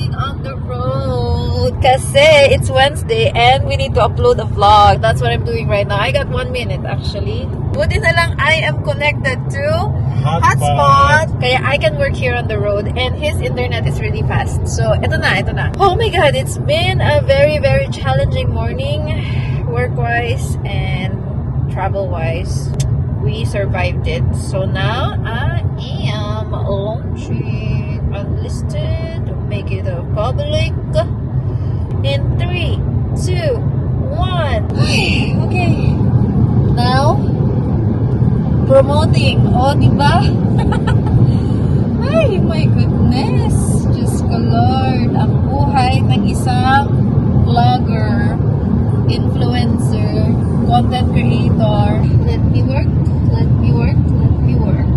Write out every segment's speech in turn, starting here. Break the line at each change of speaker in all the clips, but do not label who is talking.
going on the road kasi it's Wednesday and we need to upload a vlog. That's what I'm doing right now. I got 1 minute actually. Buti na lang I am connected to hotspot. Kaya I can work here on the road and his internet is really fast. So, ito na. Oh my God, it's been a very, very challenging morning work-wise and travel-wise. We survived it. So now I am launching unlisted. Make it a public. In 3, 2, 1. Okay. Now, promoting. Oh, diba? Ay, my goodness. Diyos ko Lord. Ang buhay ng isang vlogger, influencer, content creator. Let me work. Let me work. Let me work.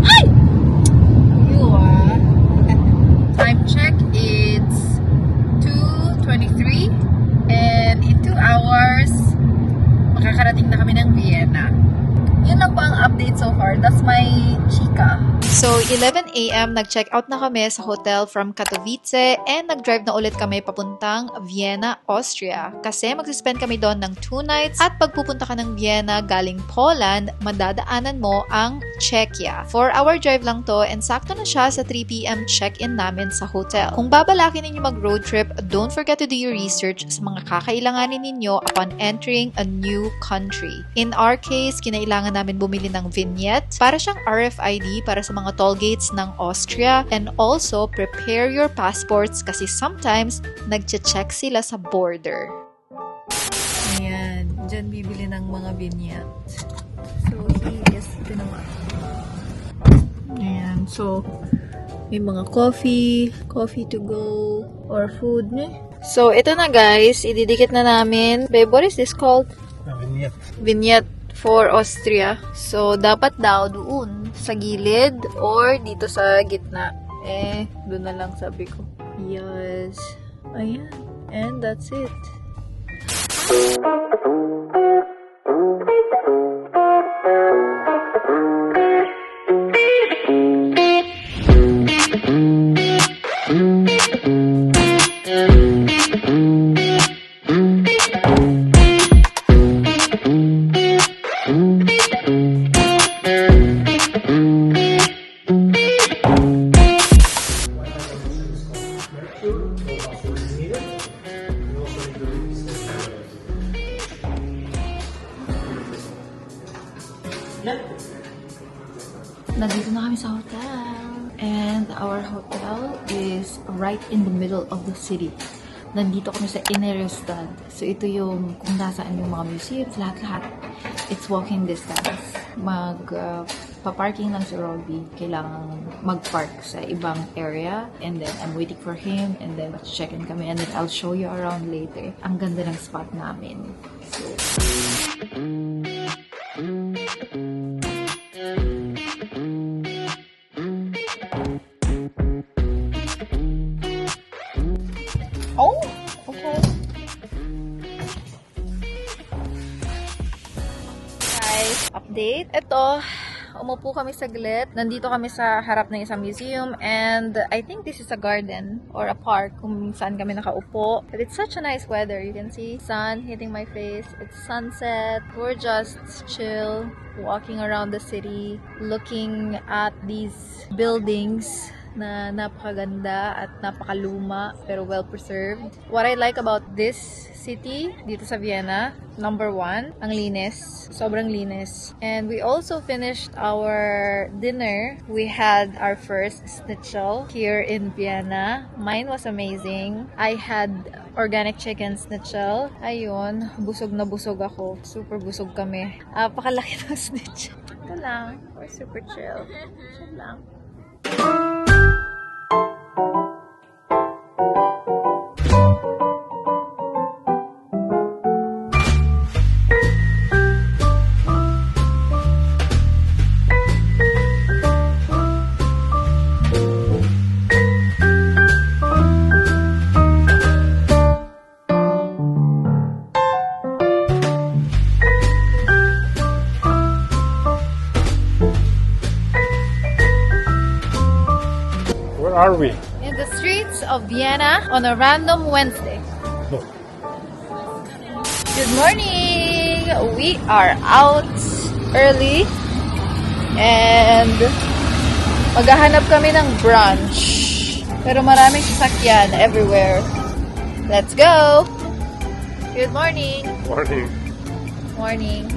Ay! You are. Time check. It's 2:23. And in 2 hours, makakarating na kami ng Vienna. Yun lang po ang update so far. That's my chika. So, 11 a.m. nag-check out na kami sa hotel from Katowice and nag-drive na ulit kami papuntang Vienna, Austria. Kasi mag-spend kami doon ng 2 nights at pag pupunta ka ng Vienna galing Poland, madadaanan mo ang Czechia. 4-hour drive lang to and sakto na siya sa 3 p.m. check-in namin sa hotel. Kung babalakin ninyo mag-road trip, don't forget to do your research sa mga kakailanganin ninyo upon entering a new country. In our case, kinailangan namin bumili ng vignette para siyang RFID para sa mga toll gates ng Austria and also prepare your passports kasi sometimes nagche-check sila sa border. Ayan, dyan bibili ng mga vignette. So, yes, ito naman. Ayan, so may mga coffee to go, or food, ne? So, ito na guys, ididikit na namin. Babe, what is this called?
Vignette.
Vignette for Austria. So, dapat daw doon sa gilid or dito sa gitna. Doon na lang sabi ko. Yes. Ayan. And that's it. Nandito na kami sa hotel. And our hotel is right in the middle of the city. Nandito kami sa Innerstad. So ito yung kung nasaan yung mga museums, lahat-lahat. It's walking distance. Pa-parking lang si Robbie. Kailangan mag-park sa ibang area. And then I'm waiting for him. And then check-in kami. And then I'll show you around later. Ang ganda ng spot namin. So, oh, okay. Guys, update. Ito, umupo kami saglit. Nandito kami sa harap ng isang museum and I think this is a garden or a park kung saan kami nakaupo. But it's such a nice weather. You can see sun hitting my face. It's sunset. We're just chill, walking around the city, looking at these buildings na napakaganda at napakaluma pero well preserved. What I like about this city dito sa Vienna, number 1, ang linis. Sobrang linis. And we also finished our dinner. We had our first schnitzel here in Vienna. Mine was amazing. I had organic chicken schnitzel. Ayun, busog na busog ako. Super busog kami. Pakalaki ng schnitzel. Ito lang. We're super chill. Chill lang.
are we?
In the streets of Vienna on a random Wednesday.
No.
Good morning! We are out early and maghahanap kami ng brunch. Pero maraming sasakyan everywhere. Let's go! Good morning!
Morning.
Morning.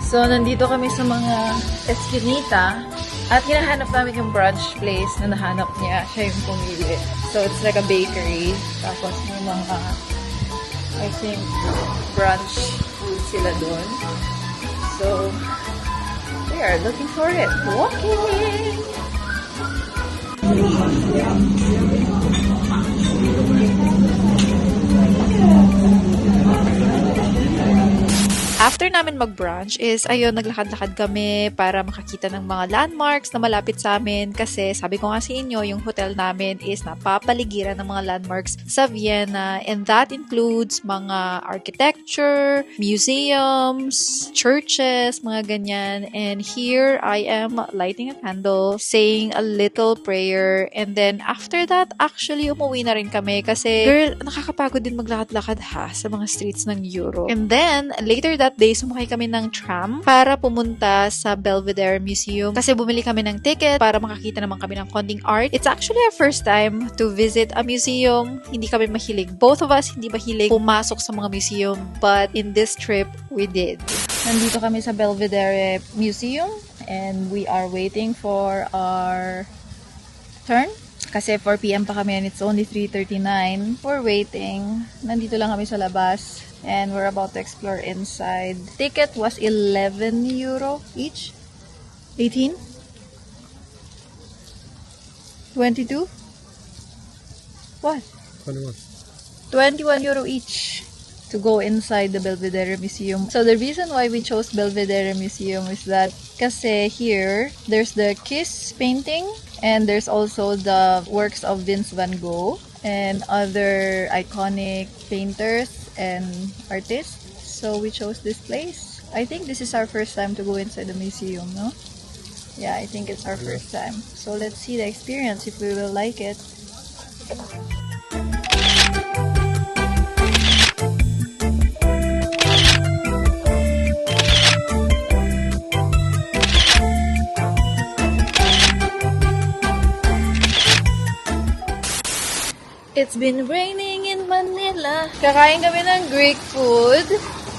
So, nandito kami sa mga Eskinita at hinahanap namin yung brunch place na nahanap niya. Siya yung pumili. So, it's like a bakery. Tapos, may mga, I think, brunch food sila doon. So, we are looking for it. Walking! After namin mag-brunch is, ayun, naglakad-lakad kami para makakita ng mga landmarks na malapit sa amin kasi sabi ko nga sa inyo, yung hotel namin is napapaligiran ng mga landmarks sa Vienna and that includes mga architecture, museums, churches, mga ganyan. And here, I am lighting a candle, saying a little prayer and then after that, actually, umuwi na rin kami kasi, girl, nakakapagod din maglakad-lakad ha sa mga streets ng Europe. And then, later that day, sumakay kami ng tram para pumunta sa Belvedere Museum kasi bumili kami ng ticket para makakita naman kami ng konting art. It's actually our first time to visit a museum. Hindi kami mahilig. Both of us hindi mahilig pumasok sa mga museum but in this trip, we did. Nandito kami sa Belvedere Museum and we are waiting for our turn. Kasi 4 p.m. pa kami and it's only 3:39. We're waiting. Nandito lang kami sa labas. And we're about to explore inside. Ticket was 11 euro each. 18? 22? What?
21.
21 euro each to go inside the Belvedere Museum. So the reason why we chose Belvedere Museum is that kasi here, there's the Kiss painting and there's also the works of Vince van Gogh and other iconic painters and artists. So we chose this place. I think this is our first time to go inside the museum, no? Yeah, I think it's our first time. So let's see the experience if we will like it. It's been raining in Manila. Kakain kami ng Greek food.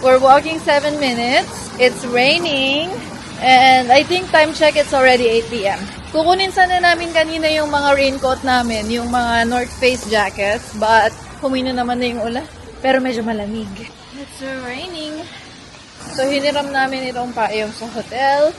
We're walking 7 minutes. It's raining. And I think time check, it's already 8 p.m. Kukunin sana namin kanina yung mga raincoat namin, yung mga North Face jackets. But humina naman na yung ulan. Pero medyo malamig. It's raining. So hiniram namin itong payong sa hotel.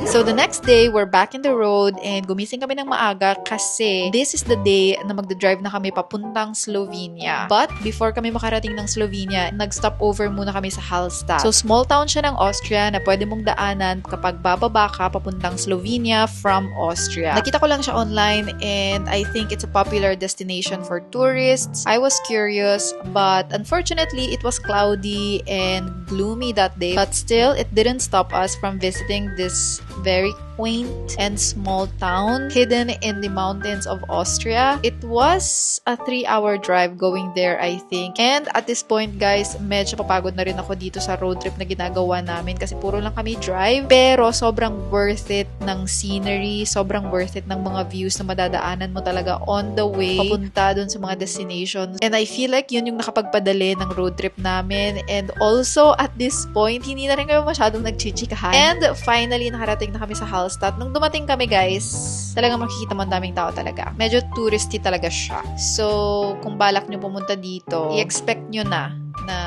So the next day, we're back in the road and gumising kami ng maaga kasi this is the day na magdadrive na kami papuntang Slovenia. But before kami makarating ng Slovenia, nag-stop over muna kami sa Hallstatt. So small town siya ng Austria na pwede mong daanan kapag bababa ka papuntang Slovenia from Austria. Nakita ko lang siya online and I think it's a popular destination for tourists. I was curious but unfortunately, it was cloudy and gloomy that day. But still, it didn't stop us from visiting this very quaint and small town hidden in the mountains of Austria. It was a 3-hour drive going there, I think. And at this point, guys, medyo papagod na rin ako dito sa road trip na ginagawa namin kasi puro lang kami drive. Pero sobrang worth it ng scenery, sobrang worth it ng mga views na madadaanan mo talaga on the way papunta dun sa mga destinations. And I feel like yun yung nakapagpadali ng road trip namin. And also, at this point, hindi na rin kami masyadong nagchichikahan. And finally, nakarating na kami sa Hallstatt. Nung dumating kami, guys, talagang makikita mo ang daming tao talaga. Medyo touristy talaga siya. So, kung balak nyo pumunta dito, i-expect nyo na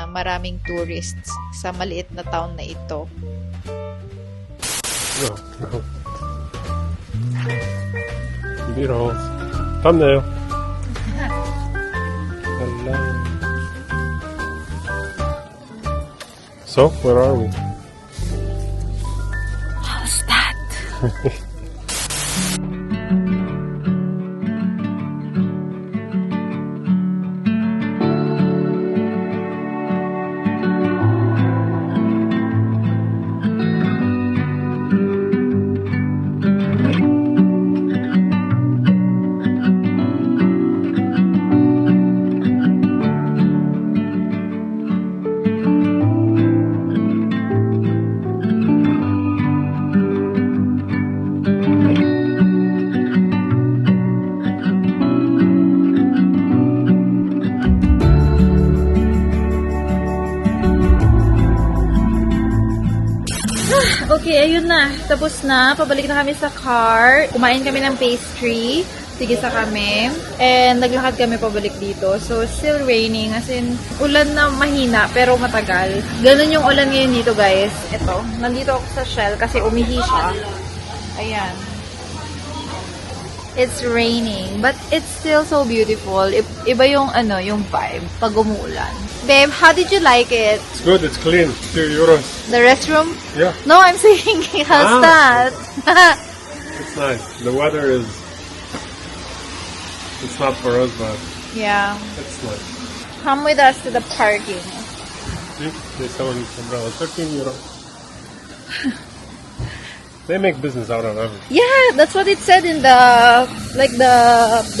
maraming tourists sa maliit na town na ito.
No. Biro. Thumbnail. Hello. So, where are we?
Okay, ayun na. Tapos na. Pabalik na kami sa car. Kumain kami ng pastry. Tigisa kami. And naglakad kami pabalik dito. So, still raining. As in, ulan na mahina pero matagal. Ganun yung ulan ngayon dito, guys. Ito. Nandito ako sa Shell kasi umihi siya. Ayan. It's raining. But it's still so beautiful. Iba yung, yung vibe pag umuulan. Babe, how did you like it?
It's good, it's clean. €2.
The restroom?
Yeah,
No, I'm saying, how's that?
it's nice. The weather is... It's not for us, but
Yeah.
it's nice.
Come with us to the parking.
See? They sell these umbrellas. €13. They make business out of everything.
Yeah, that's what it said in the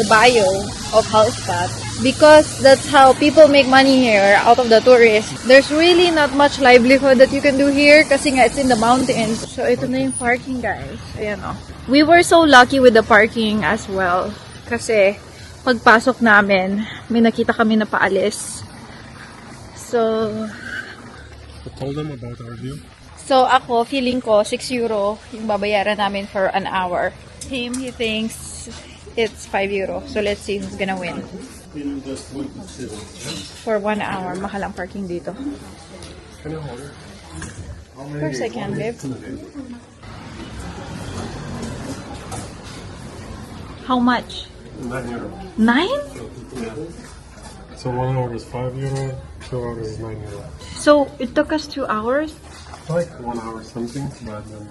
bio of Hallstatt. Because that's how people make money here out of the tourists. There's really not much livelihood that you can do here kasi nga it's in the mountains. So ito na yung parking, guys. Ayan o. We were so lucky with the parking as well. Kasi pagpasok namin, may nakita kami na paalis. So
I told them about our deal.
So, ako, feeling ko, €6 yung babayaran namin for an hour. He thinks it's €5. So, let's see who's gonna win. For 1 hour, mahal ang parking dito.
Can I hold it?
Of course I can, babe. How much?
€9.
9?
So 1 hour is €5, 2 hours is €9.
So, it took us 2 hours?
Like 1 hour something, but then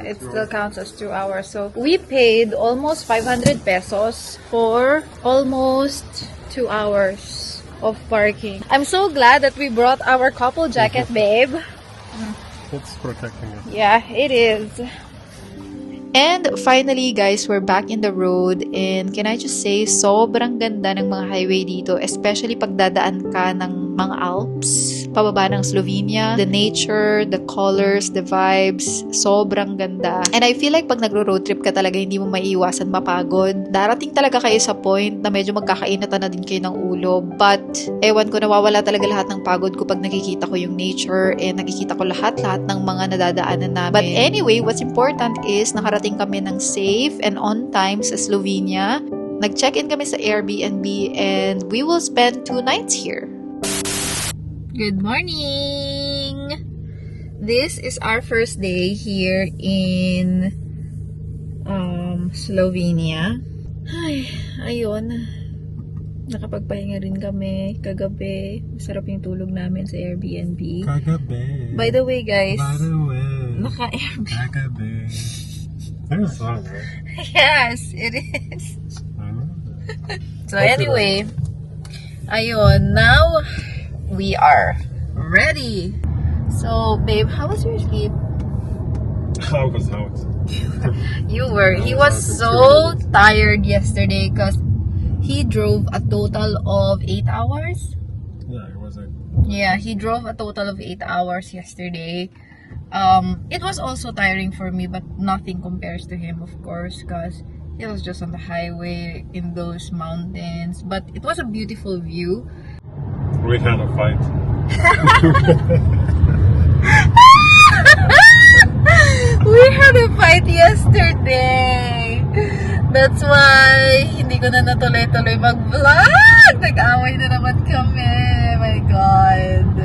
It still counts as 2 hours. So, we paid almost 500 pesos for almost 2 hours of parking. I'm so glad that we brought our couple jacket, babe.
it's protecting us.
Yeah, it is. And finally, guys, we're back in the road. And can I just say, sobrang ganda ng mga highway dito. Especially pag dadaan ka ng mga Alps, pababa ng Slovenia. The nature, the colors, the vibes, sobrang ganda. And I feel like pag nagro-road trip ka talaga, hindi mo maiiwasan mapagod. Darating talaga kayo sa point na medyo magkakainatan na din kayo ng ulo. But, ewan ko, nawawala talaga lahat ng pagod ko pag nakikita ko yung nature and nakikita ko lahat-lahat ng mga nadadaanan namin. But anyway, what's important is nakarating kami ng safe and on time sa Slovenia. Nag-check-in kami sa Airbnb and we will spend 2 nights here. Good morning! This is our first day here in Slovenia. Ay, ayun. Nakapagpahinga rin kami kagabi. Masarap yung tulog namin sa Airbnb.
Kagabi.
By the way, guys,
By the way.
naka-Airbnb.
Kagabi. There's a song, right?
Yes, it is.
I know.
So anyway, ayun, now we are ready. So, babe, how was your sleep?
I was out.
You were. He was so tired yesterday because he drove a total of 8 hours.
Yeah, it was like...
Yeah, he drove a total of 8 hours yesterday. It was also tiring for me, but nothing compares to him, of course, because it was just on the highway in those mountains. But it was a beautiful view.
We had a fight.
We had a fight yesterday. That's why hindi ko na natuloy-tuloy mag-vlog. Nag-away na naman kami. My God.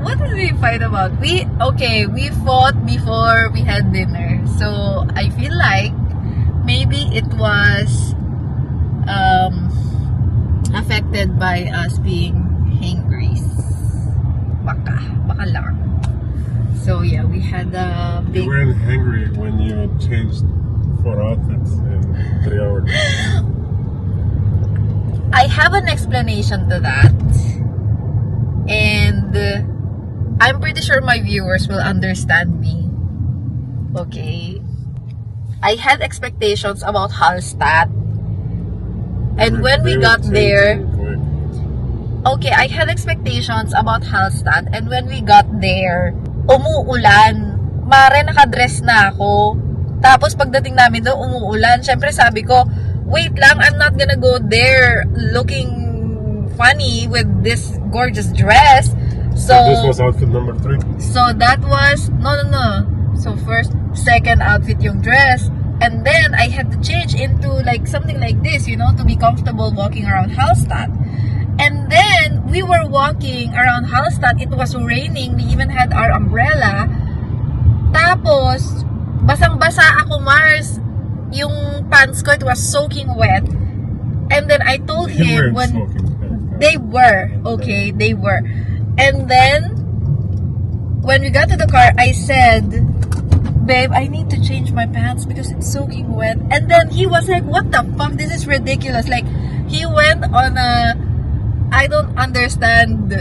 What did we fight about? We fought before we had dinner. So, I feel like maybe it was affected by us being hangry. Baka lang. So yeah, we had a big...
You weren't hungry when you changed 4 outfits in 3 hours.
I have an explanation to that. And I'm pretty sure my viewers will understand me. Okay. I had expectations about Hallstatt. And when we got there... Okay, I had expectations about Hallstatt. And when we got there, umuulan. Mare, nakadress na ako. Tapos pagdating namin doon, umuulan. Siyempre sabi ko, wait lang, I'm not gonna go there looking funny with this gorgeous dress. So
this was outfit number 3?
So that was, no. So first, second outfit yung dress. And then I had to change into like something like this, you know, to be comfortable walking around Hallstatt. And then we were walking around Hallstatt. It was raining. We even had our umbrella. Tapos, basang-basa ako, Mars. Yung pants ko, it was soaking wet. And then I told him when they were, okay, they were. And then when we got to the car, I said, babe, I need to change my pants because it's soaking wet. And then he was like, what the fuck? This is ridiculous. Like, he went on a I don't understand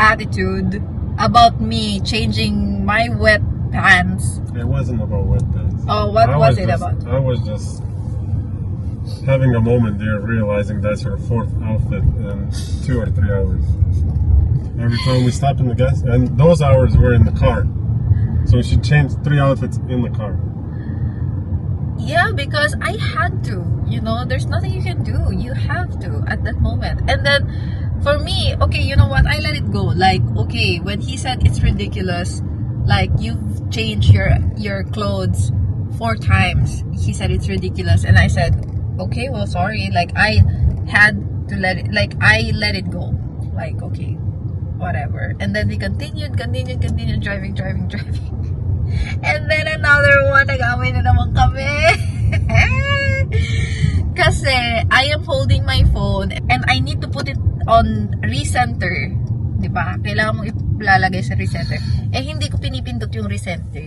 attitude about me changing my wet pants.
It wasn't about wet pants.
Oh, what was it about?
I was just having a moment there, realizing that's her 4th outfit in 2 or 3 hours. Every time we stopped in the gas, and those hours were in the car. So she changed 3 outfits in the car.
Yeah, because I had to. You know, there's nothing you can do. You have to at that moment. And then, for me, okay, you know what? I let it go. Like, okay, when he said it's ridiculous, like, you've changed your clothes 4 times. He said it's ridiculous. And I said, okay, well, sorry. Like, I had to let it go. Like, okay, whatever. And then we continued driving. And then another one, nag-away na naman kami. Kasi I am holding my phone and I need to put it on recenter. Diba? Kailangan mo ilalagay sa recenter. Eh, hindi ko pinipindot yung recenter.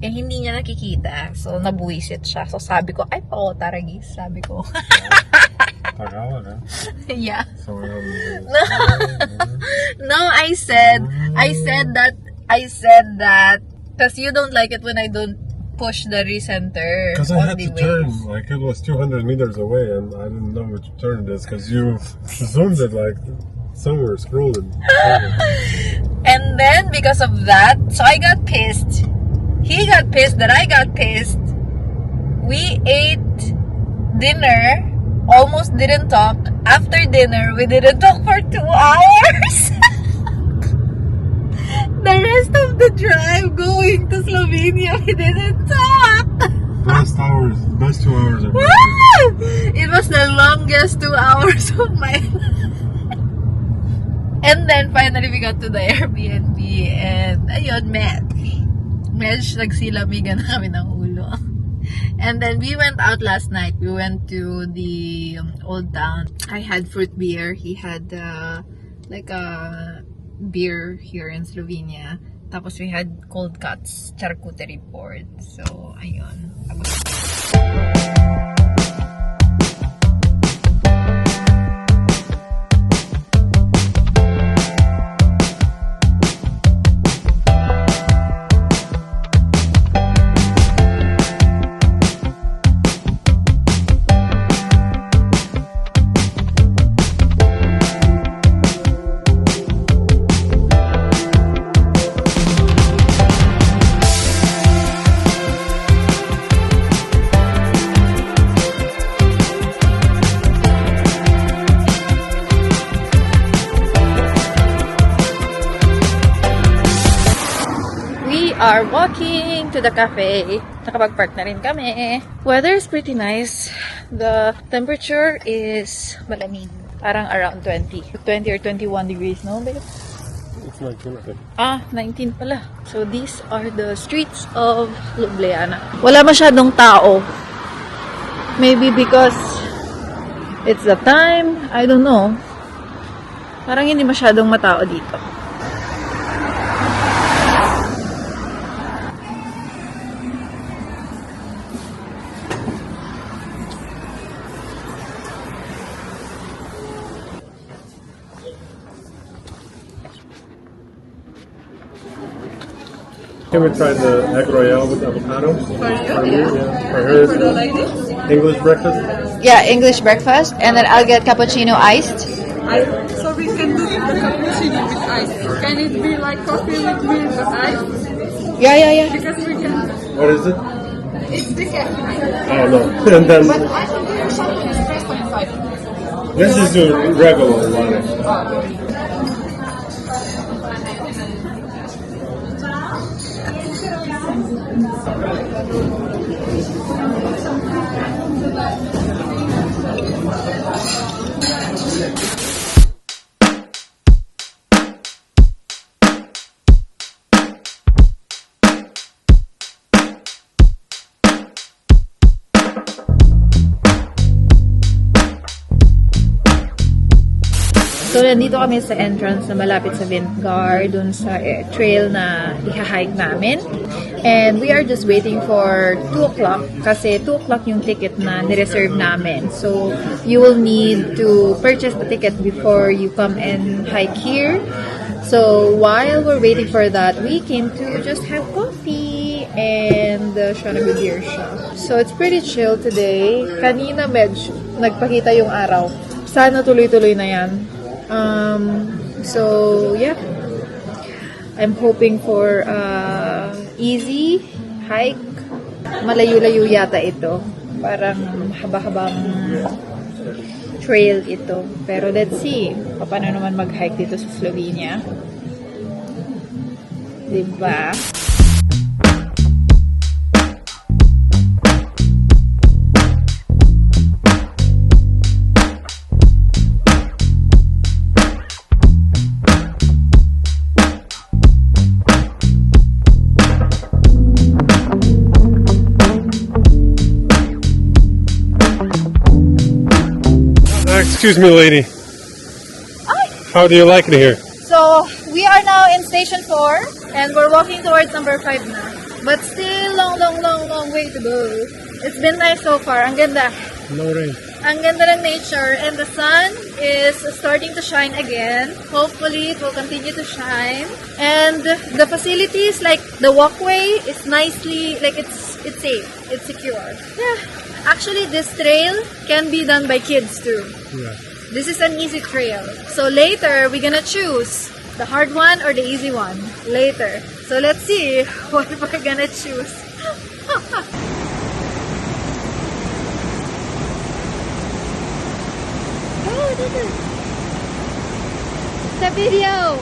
Eh, hindi niya nakikita. So, nabuwisit siya. So, sabi ko, ay, pao, taragis. Sabi ko.
Tagalog, huh?
Yeah.
So,
No, I said that because you don't like it when I don't push the recenter.
Because I had to turn, like it was 200 meters away, and I didn't know which turn it is because you zoomed it like somewhere scrolling.
And then because of that, so I got pissed. He got pissed that I got pissed. We ate dinner, almost didn't talk. After dinner, we didn't talk for 2 hours. The rest of the drive going to Slovenia, we didn't talk.
Best 2 hours of
It was the longest 2 hours of my life. And then finally we got to the Airbnb and ayun, medyo nagsilamigan na kami ng ulo. And then we went out last night. We went to the Old Town. I had fruit beer. He had like a beer here in Slovenia. Tapos we had cold cuts, charcuterie board. So, ayun. Are walking to the cafe. Nakapag-park na rin kami. Weather is pretty nice. The temperature is malamig. Parang around 20 or 21 degrees, no, babe?
It's 19, I think.
19 pala. So these are the streets of Ljubljana. Wala masyadong tao. Maybe because it's the time. I don't know. Parang hindi masyadong matao dito.
Can we try the egg royale with avocado?
For
For
you?
you, yeah. For her,
For the ladies?
English breakfast.
Yeah, English breakfast, and then I'll get cappuccino iced.
So we can do the cappuccino with ice. Can it be like coffee with milk but ice?
Yeah.
Because we can.
What is it?
It's decaf.
Oh no. And then
I can do your shot with espresso inside.
let's just do regular water.
So, nandito kami sa entrance na malapit sa Vingar, dun sa trail na iha-hike namin. And we are just waiting for 2 o'clock kasi 2 o'clock yung ticket na nireserve namin. So, you will need to purchase the ticket before you come and hike here. So, while we're waiting for that, we came to just have coffee and Shona beer shop. So, it's pretty chill today. Kanina medyo nagpakita yung araw. Sana tuloy-tuloy na yan. So yeah, I'm hoping for easy hike. Malayo-layo yata ito. Parang haba-habang trail ito. Pero let's see, paano naman mag-hike dito sa Slovenia. Diba?
Excuse me, lady. How do you like it here?
So, we are now in station 4 and we're walking towards number 5 na. But still long way to go. It's been nice so far. Ang ganda.
No rain.
Ang ganda ng nature and the sun is starting to shine again. Hopefully, it will continue to shine. And the facilities, like the walkway, is nicely, like it's safe, it's secure. Yeah. Actually, this trail can be done by kids too.
Yeah.
This is an easy trail. So later, we're gonna choose the hard one or the easy one. Later. So let's see what we're gonna choose. Oh, this is the video.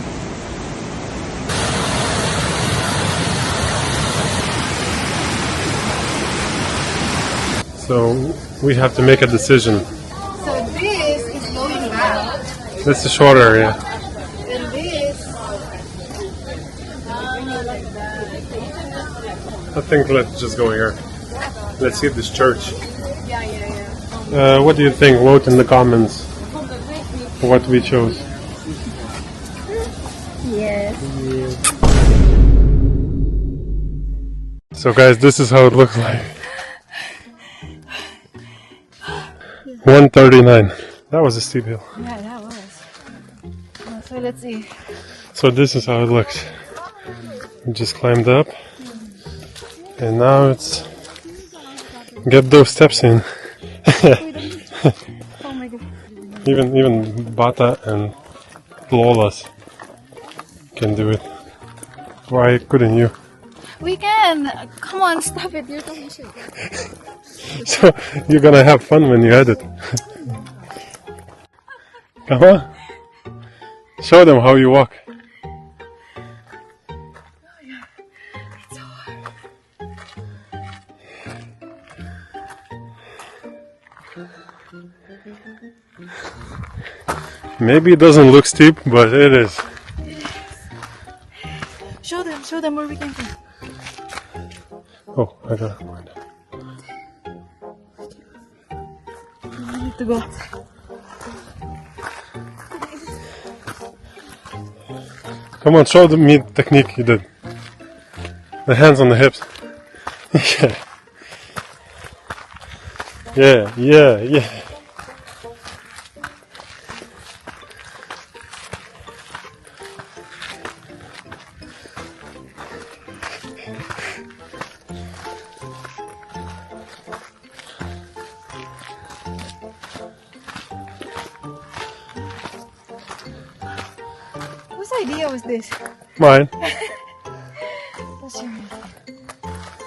So we have to make a decision.
So this is going back.
This is the short area.
And this,
I think let's just go here. Let's see this church.
yeah.
What do you think? Vote in the comments what we chose.
Yes.
So guys, this is how it looks like. 139. That was a steep hill.
Yeah, that was. So let's see.
So this is how it looks. We just climbed up. And now it's get those steps in.
Oh my god.
Even Bata and Lolas can do it. Why couldn't you?
We can. Come on, stop it. You're talking shit.
So you're gonna have fun when you edit. Come on. Show them how you walk.
It's so hard.
Maybe it doesn't look steep, but it is.
Show them where we came from.
Oh, I got it.
We need to go.
Come on, show me the technique you did. The hands on the hips. Yeah.
Whose idea was this?
Mine.
What's your idea?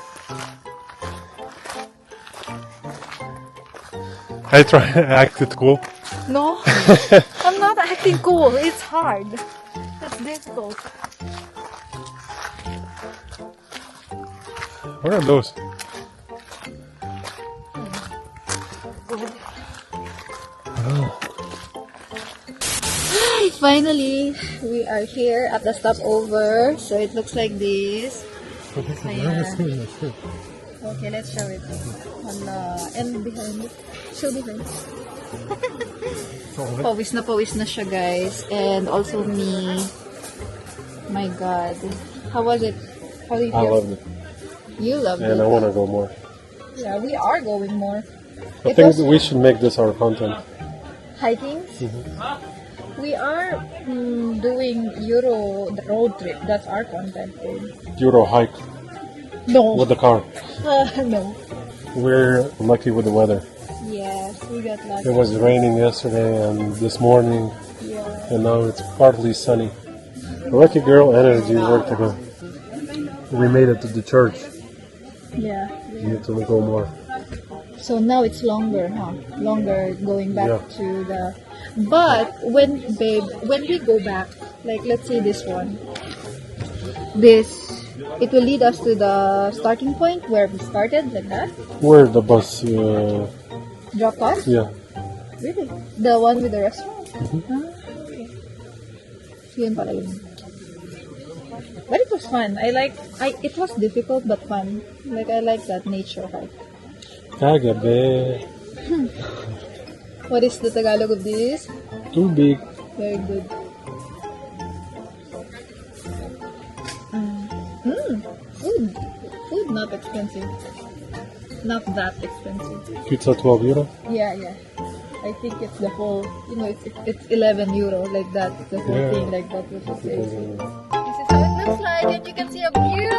I try acted cool.
No, I'm not acting cool. It's hard. It's difficult.
What are those?
Finally, we are here at the stopover. So it looks like this. Ayan. Okay, let's show it. Hala. And behind. Show behind. Pawis na siya, guys. And also me. My God. How was it? How did you
I
feel?
loved it.
You loved
And I
it.
want to go more.
Yeah, we are going more.
I
It
think
was-
we should make this our content.
Hiking. We are doing Euro the road trip. That's our content.
Euro hike
No.
with the car.
No.
We're lucky with the weather.
Yes, we got lucky.
It was raining yesterday and this morning,
Yeah.
and now it's partly sunny. Lucky girl energy worked again. We made it to the church.
Yeah.
We need to go more.
So now it's longer, huh? Longer going back
Yeah.
to the. But when we go back, like let's say this one, it will lead us to the starting point where we started, like that.
Where the bus?
Drop off.
Yeah.
Really? The one with the restaurant? Ah, okay. So yun pala yun. But it was fun. It was difficult but fun. Like I like that nature hike.
Kagabi.
What is the Tagalog of this?
Too big.
Very good. Food. Food not expensive. Not that expensive.
Pizza 12 euro.
Yeah. I think it's the whole, it's 11 euro, like that. The whole
Yeah.
thing, like that, which is crazy. This is how it looks like, and you can see a view.